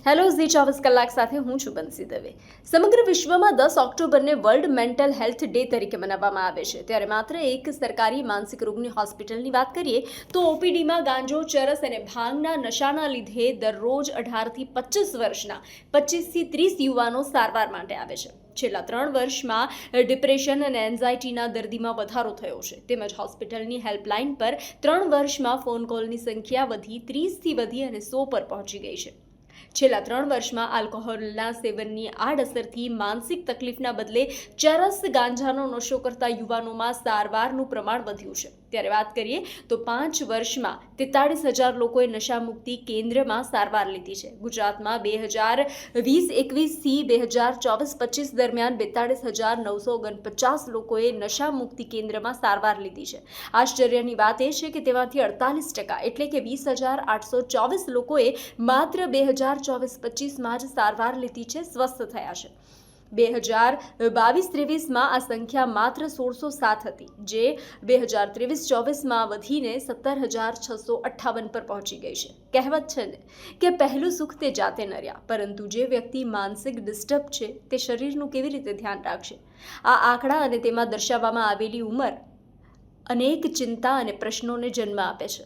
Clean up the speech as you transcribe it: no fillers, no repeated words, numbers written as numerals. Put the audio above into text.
Hello Zee 24 કલાક સાથે હું છું બંસી દવે। સમગ્ર વિશ્વમાં 10 ઓક્ટોબરને વર્લ્ડ મેન્ટલ હેલ્થ ડે તરીકે મનાવવામાં આવે છે। ત્યારે માત્ર એક સરકારી માનસિક રોગની હોસ્પિટલની વાત કરીએ તો ઓપીડીમાં ગાંજો, ચરસ અને ભાંગના નશાના લીધે દરરોજ 18થી 25 વર્ષના 25થી 30 યુવાનો સારવાર માટે આવે છે। છેલ્લા 3 વર્ષમાં ડિપ્રેશન અને એન્ઝાઇટીના દર્દીમાં વધારો થયો છે। તેમજ હોસ્પિટલની હેલ્પલાઇન પર 3 વર્ષમાં ફોન કોલની સંખ્યા વધી 30થી વધી અને 100 પર પહોંચી ગઈ છે। છેલ્લા 3 વર્ષમાં આલ્કોહોલના સેવનની આડઅસરથી માનસિક તકલીફના બદલે ચરસ, ગાંજાનો નશો કરતા યુવાનોમાં સારવારનું પ્રમાણ વધ્યું છે। ત્યારે વાત કરીએ તો 5 વર્ષમાં 43,000 લોકોએ નશામુક્તિ કેન્દ્રમાં સારવાર લીધી છે। ગુજરાતમાં 2020-21થી 2024-25 દરમિયાન 42,949 લોકોએ નશામુક્તિ કેન્દ્રમાં સારવાર લીધી છે। આશ્ચર્યની વાત એ છે કે તેમાંથી 48% એટલે કે 20,824 લોકોએ માત્ર 2024-25માં જ સારવાર લીધી છે, સ્વસ્થ થયા છે। 2022-23માં આ સંખ્યા માત્ર 1,607 હતી, જે 2023-24માં વધીને 17,658 પર પહોંચી ગઈ છે। કહેવત છે ને કે પહેલું સુખ તે જાતે નર્યા, પરંતુ જે વ્યક્તિ માનસિક ડિસ્ટર્બ છે તે શરીરનું કેવી રીતે ધ્યાન રાખશે? આ આંકડા અને તેમાં દર્શાવવામાં આવેલી ઉંમર અનેક ચિંતા અને પ્રશ્નોને જન્મ આપે છે।